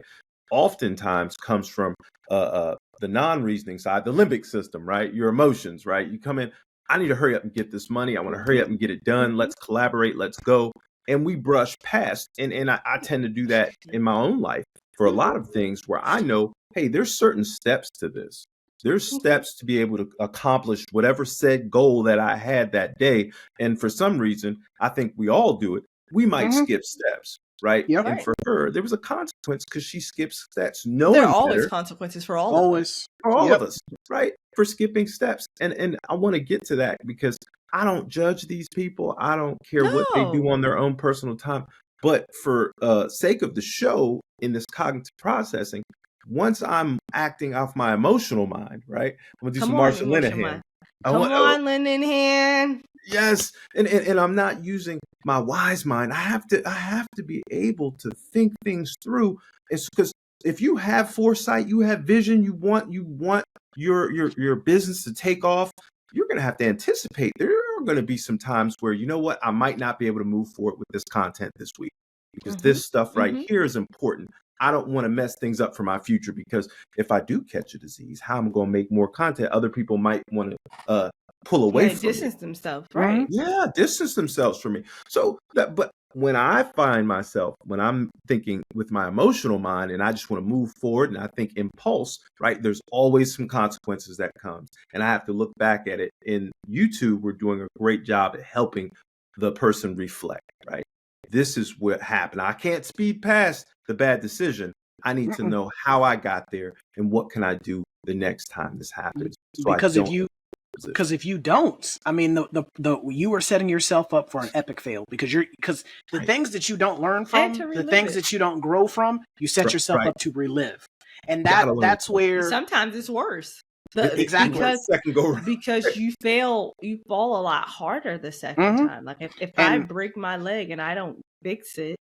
Oftentimes comes from the non-reasoning side, the limbic system, right? Your emotions, right? You come in, I need to hurry up and get this money. I want to hurry up and get it done. Let's collaborate. Let's go. And we brush past. And I tend to do that in my own life for a lot of things where I know, hey, there's certain steps to this. There's steps to be able to accomplish whatever said goal that I had that day. And for some reason, I think we all do it. We might skip steps, right? Yep. And for her, there was a consequence because she skips steps. Knowing There are always better, consequences for all of us. for all of us, right? For skipping steps. And I want to get to that because I don't judge these people. I don't care what they do on their own personal time. But for sake of the show in this cognitive processing, once I'm acting off my emotional mind, right? I'm gonna do some Marsha Linehan. Come on, Linehan. Yes, and I'm not using my wise mind. I have to be able to think things through. It's because if you have foresight, you have vision, you want your business to take off, you're going to have to anticipate. There are going to be some times where, you know what, I might not be able to move forward with this content this week because this stuff right here is important. I don't want to mess things up for my future because if I do catch a disease, how am I going to make more content? Other people might want to pull away from distance themselves, right? Yeah, distance themselves from me. So but when I find myself, when I'm thinking with my emotional mind and I just want to move forward and I think impulse, right? There's always some consequences that comes. And I have to look back at it. In YouTube, we're doing a great job at helping the person reflect, right? This is what happened. I can't speed past the bad decision. I need to know how I got there and what can I do the next time this happens. So Because if you don't, I mean, you are setting yourself up for an epic fail because the things that you don't learn from, the things that you don't grow from, you set yourself up to relive, and that's where sometimes it's worse. Exactly. Because you fall a lot harder the second time. Like if I break my leg and I don't fix it,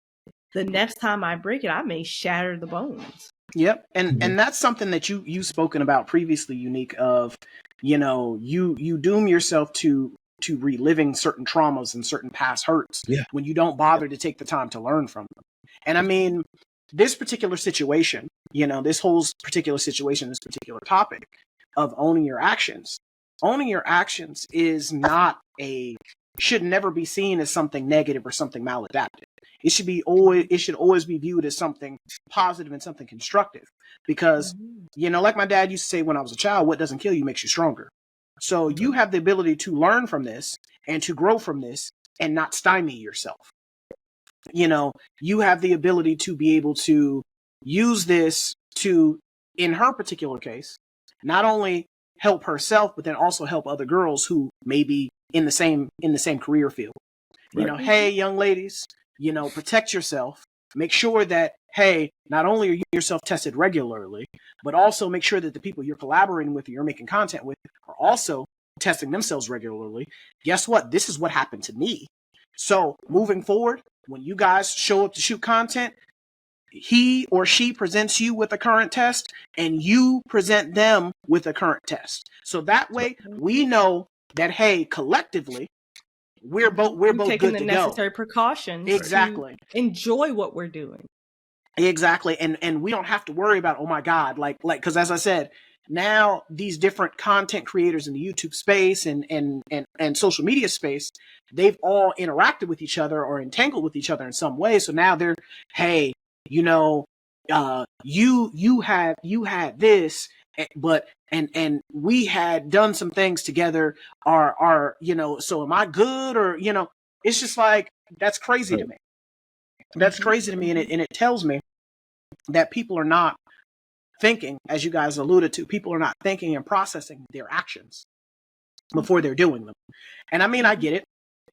the next time I break it, I may shatter the bones. Yep. And that's something that you've spoken about previously, Unique, of, you doom yourself to reliving certain traumas and certain past hurts when you don't bother to take the time to learn from them. And I mean, this particular situation, this whole particular situation, this particular topic of owning your actions is should never be seen as something negative or something maladaptive. It should always be viewed as something positive and something constructive because, like my dad used to say when I was a child, what doesn't kill you makes you stronger. So you have the ability to learn from this and to grow from this and not stymie yourself. You have the ability to be able to use this to, in her particular case, not only help herself, but then also help other girls who may be in the same career field. Right. Hey, young ladies, protect yourself. Make sure that, hey, not only are you yourself tested regularly, but also make sure that the people you're collaborating with or you're making content with are also testing themselves regularly. Guess what? This is what happened to me. So moving forward, when you guys show up to shoot content, he or she presents you with a current test and you present them with a current test. So that way we know that, hey, collectively, we're both taking good the to necessary go. precautions Exactly. to enjoy what we're doing. Exactly. And we don't have to worry about, oh my God, like, because as I said, now these different content creators in the YouTube space and social media space, they've all interacted with each other or entangled with each other in some way. So now they're, hey, you know, you had this, and we had done some things together. Are so am I good? Or it's just like, that's crazy to me. That's crazy to me, and it tells me that people are not thinking, as you guys alluded to. People are not thinking and processing their actions before they're doing them. And I mean, I get it.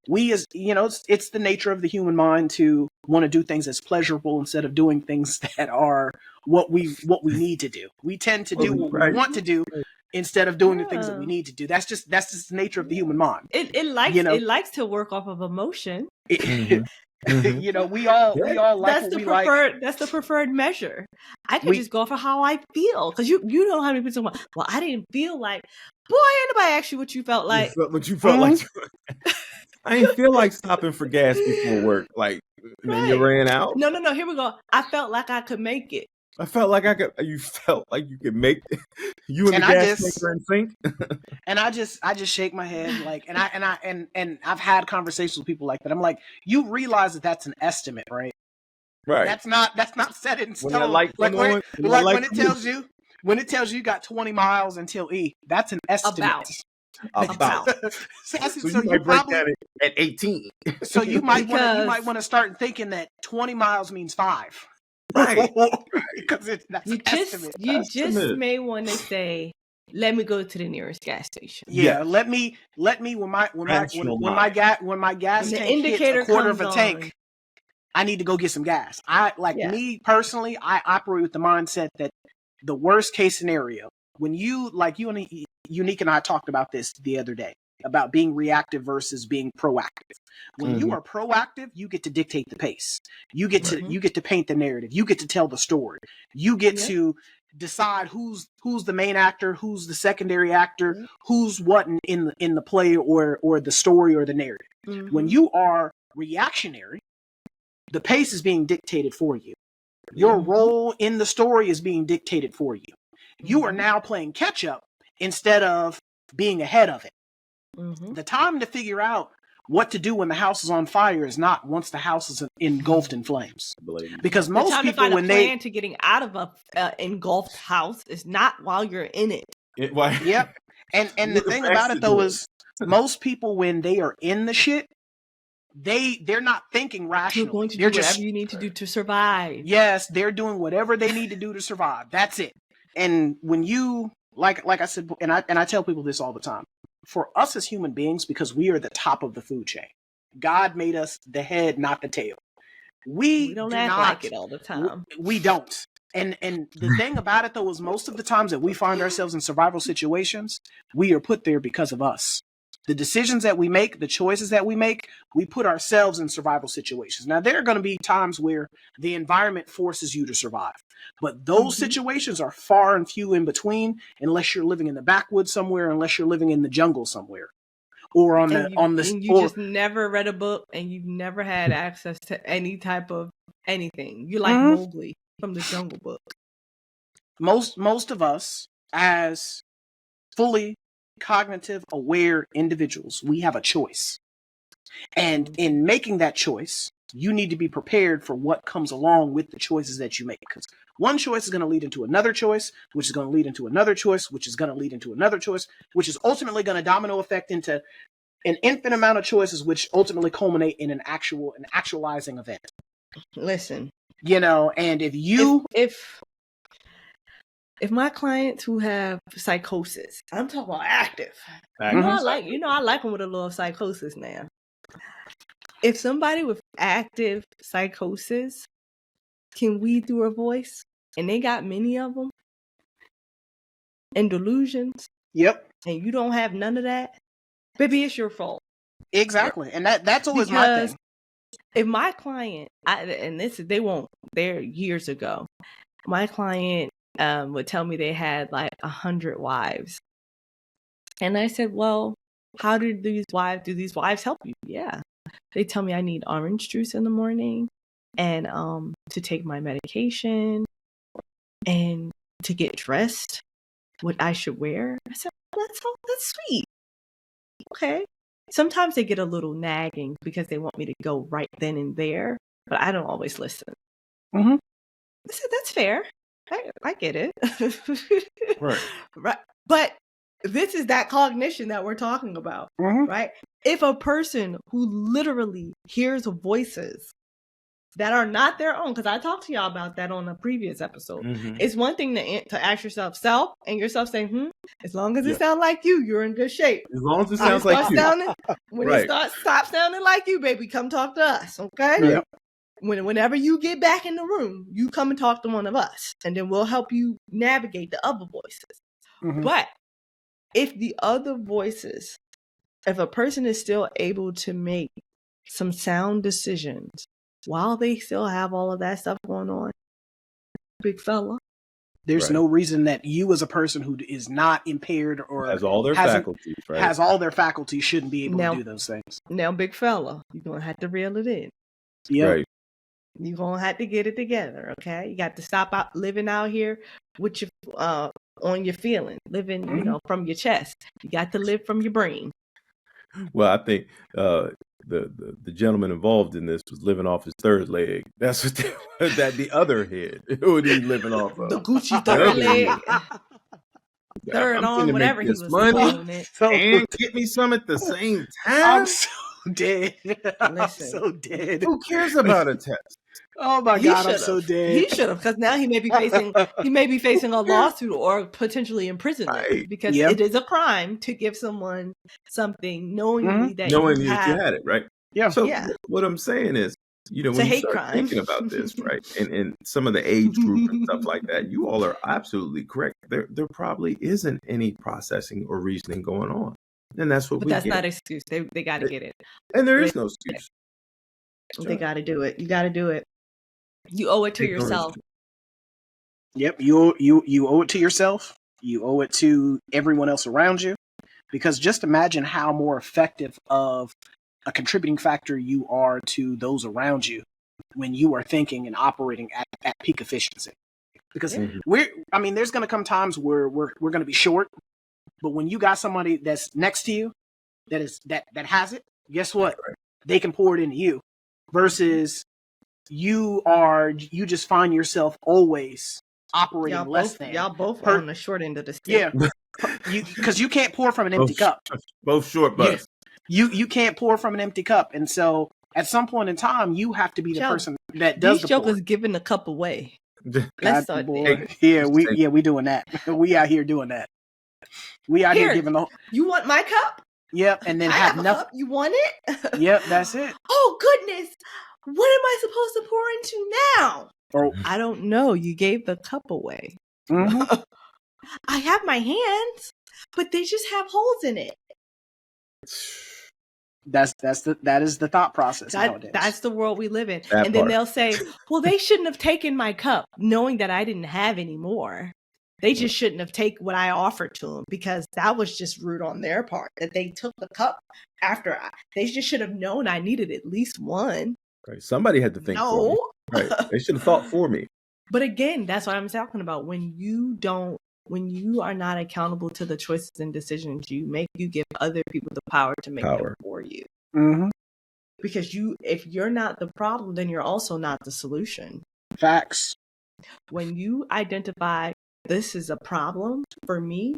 We, as it's the nature of the human mind to want to do things as pleasurable instead of doing things that are what we need to do. We tend to do what we want to do instead of doing the things that we need to do. That's just the nature of the human mind. It likes to work off of emotion. We all like what we like. That's the preferred measure. I could just go for how I feel, because you know how many people say, well, I didn't feel like. Boy, anybody ask you what you felt like? What you felt like? I didn't feel like stopping for gas before work. Like, and then you ran out. No. Here we go. I felt like I could make it. I felt like I could. You felt like you could make it. You and the gas maker in sync. And I just shake my head, like, and I've had conversations with people like that. I'm like, you realize that that's an estimate, right? Right. That's not set in stone. When it tells you got 20 miles until E, that's an estimate. About. So you might break that at 18. So you might want to start thinking that 20 miles means 5. Right. Because that's an estimate. You just may want to say, let me go to the nearest gas station. Yeah, let me when my gas tank hits a quarter of a tank, I need to go get some gas. Me personally, I operate with the mindset that the worst case scenario, when you and Unique and I talked about this the other day, about being reactive versus being proactive. When you are proactive, you get to dictate the pace. You get to paint the narrative. You get to tell the story. You get to decide who's the main actor, who's the secondary actor, who's what in the play or the story or the narrative. When you are reactionary, the pace is being dictated for you. Your role in the story is being dictated for you. You are now playing catch up instead of being ahead of it. The time to figure out what to do when the house is on fire is not once the house is engulfed in flames. Because most the time people, to find a plan to getting out of a engulfed house is not while you're in it. Yep. And the thing about it though is, most people, when they are in the shit, they're not thinking rationally. You're going to do whatever you need to do to survive. Yes, they're doing whatever they need to do to survive. That's it. And when you, like I said, and I tell people this all the time, for us as human beings, because we are the top of the food chain, God made us the head, not the tail. We don't do act not like it all the time. We don't. And the thing about it though is, most of the times that we find ourselves in survival situations, we are put there because of us. The decisions that we make, the choices that we make, we put ourselves in survival situations. Now, there are going to be times where the environment forces you to survive, but those situations are far and few in between, unless you're living in the backwoods somewhere, unless you're living in the jungle somewhere, or just never read a book, and you've never had access to any type of anything. You're like Mowgli from the Jungle Book. Most of us, as fully cognitive aware individuals, we have a choice, and in making that choice, you need to be prepared for what comes along with the choices that you make, because one choice is going to lead into another choice, which is going to lead into another choice, which is going to lead into another choice, which is ultimately going to domino effect into an infinite amount of choices, which ultimately culminate in an actualizing event. Listen, and if my clients who have psychosis, I'm talking about active. I like them with a little psychosis now. If somebody with active psychosis can weed through a voice, and they got many of them, and delusions, and you don't have none of that, baby, it's your fault. Exactly, and that's always my thing. If my client, they're years ago, my client would tell me they had like 100 wives. And I said, well, how do these wives help you? Yeah. They tell me I need orange juice in the morning, and to take my medication, and to get dressed, what I should wear. I said, well, that's sweet. Okay. Sometimes they get a little nagging because they want me to go right then and there, but I don't always listen. I said, that's fair. I get it. Right. Right. But this is that cognition that we're talking about, Mhm. right? If a person who literally hears voices that are not their own, because I talked to y'all about that on a previous episode. Mhm. It's one thing to ask yourself, self, and yourself saying, as long as Yeah. it sounds like you're in good shape. As long as it When sounds like you. when Right. it stop sounding like you, baby, come talk to us, okay? Yep. Whenever you get back in the room, you come and talk to one of us, and then we'll help you navigate the other voices. Mhm. But if the other voices, if a person is still able to make some sound decisions while they still have all of that stuff going on, big fella, There's Right. no reason that you, as a person who is not impaired or Has all their hasn't- faculties, right? has all their faculties, shouldn't be able Now- to do those things. now big fella, you're gonna have to reel it in. Yep. Right. You're gonna have to get it together, okay? You got to stop out living out here with your on your feeling, living, from your chest. You got to live from your brain. Well, I think the gentleman involved in this was living off his third leg. That's what that the other head. What he living off of? The Gucci The third other leg, head. third I'm arm, finna whatever make he this was money calling it. So and get me some at the same I'm time. so dead. I'm Listen. so dead. Who cares about a test? Oh my He God, I'm should've. so dead. He should have, because now he may be facing a lawsuit or potentially imprisonment, Right. because Yeah. it is a crime to give someone something knowingly that Knowing you that you have. had it, right? Yeah. So Yeah. what I'm saying is, It's a when you hate start crime. thinking about this, right, and some of the age group and stuff like that, you all are absolutely correct. There probably isn't any processing or reasoning going on, and that's what But we that's get. not an excuse. They got to get it. And there is no excuse. They got to do it. You got to do it. You owe it to Take no yourself. risk. Yep. You owe it to yourself. You owe it to everyone else around you. Because just imagine how more effective of a contributing factor you are to those around you when you are thinking and operating at peak efficiency. Because Mhm. there's going to come times where we're going to be short, but when you got somebody that's next to you that has it, guess what? Right. They can pour it into you. Versus you just find yourself always operating less than. Y'all both Per- on the short end of the stick. Yeah. Because you can't pour from an empty cup. Both short butts. You can't pour from an empty cup, and so at some point in time, you have to be the person that does These the pour. jokers giving the cup away. God, Let's start boy. there. We doing that. We out here doing that. We out here giving the. You want my cup? Yep, and then I have have a nothing. cup. You want it? Yep, that's it. Oh goodness! What am I supposed to pour into now? Or I don't know. You gave the cup away. mhm. I have my hands, but they just have holes in it. that is the thought process nowadays. That's the world we live in. That and then part. they'll say, well, they shouldn't have taken my cup, knowing that I didn't have any more. They just shouldn't have taken what I offered to them, because that was just rude on their part, that they took the cup after they just should have known I needed at least one. Right. Somebody had to think for me. Right. They should have thought for me. But again, that's what I'm talking about. When you are not accountable to the choices and decisions you make, you give other people the power to make them for you. Mm-hmm. Because if you're not the problem, then you're also not the solution. Facts. When you identify this is a problem for me,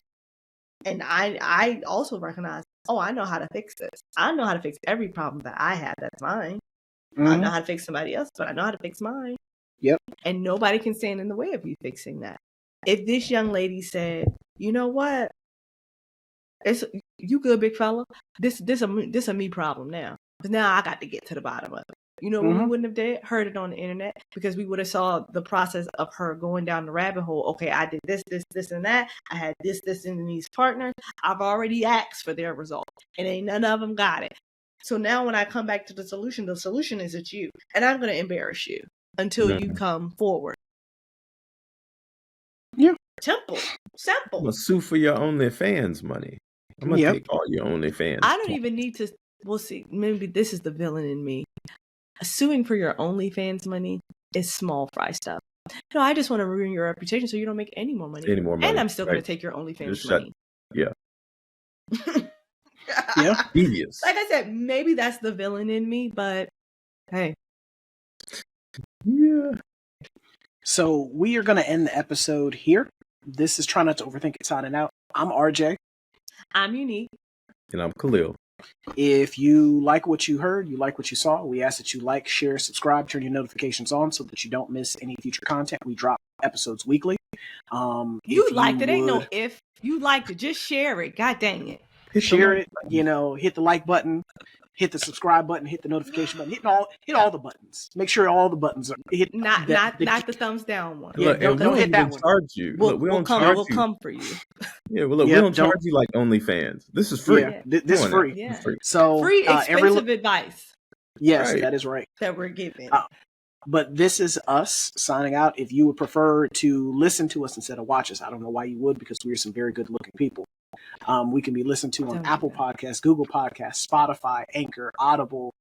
and I also recognize, I know how to fix this. I know how to fix every problem that I have that's mine. Mm-hmm. I know how to fix somebody else, but I know how to fix mine. Yep. And nobody can stand in the way of you fixing that. If this young lady said, you know what, you good, big fella, this a me problem now, because now I got to get to the bottom of it. You know what we wouldn't have heard it on the internet, because we would have saw the process of her going down the rabbit hole. Okay, I did this, and that. I had this, and these partners. I've already asked for their result, and ain't none of them got it. So now when I come back to the solution is it's you, and I'm going to embarrass you until you come forward. Yeah. Simple. I'm gonna sue for your OnlyFans money. I'm gonna take all your OnlyFans. I don't even need to. We'll see. Maybe this is the villain in me. Suing for your OnlyFans money is small fry stuff. No, I just want to ruin your reputation so you don't make any more money. And I'm still going to take your OnlyFans money. Yeah. Yeah. Devious. Like I said, maybe that's the villain in me, but hey. Yeah. So we are going to end the episode here. This is Try Not to Overthink It, signing out. I'm RJ. I'm Unique. And I'm Khalil. If you like what you heard, you like what you saw, we ask that you like, share, subscribe, turn your notifications on so that you don't miss any future content. We drop episodes weekly. You liked it. Ain't no if. You liked it. Just share it. God dang it. Share it. Hit the like button, hit the subscribe button, hit the notification button, hit all the buttons. Make sure all the buttons are hit. Not the thumbs down one. Look, don't hit that one. Charge you. We'll come for you. Yeah, well, look, we don't charge you like OnlyFans. This is free. Yeah, this is free. Yeah. So free expensive advice. Yes, right. That is right. That we're giving. But this is us signing out. If you would prefer to listen to us instead of watch us, I don't know why you would, because we're some very good looking people. We can be listened to on Apple Podcasts, Google Podcasts, Spotify, Anchor, Audible,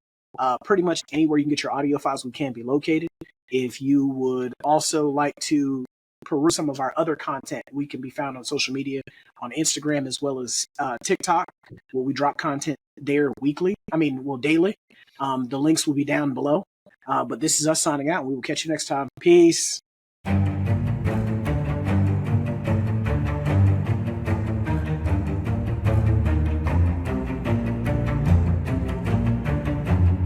pretty much anywhere you can get your audio files, we can be located. If you would also like to peruse some of our other content, we can be found on social media, on Instagram as well as TikTok, where we drop content there daily. The links will be down below. But this is us signing out. We will catch you next time. Peace.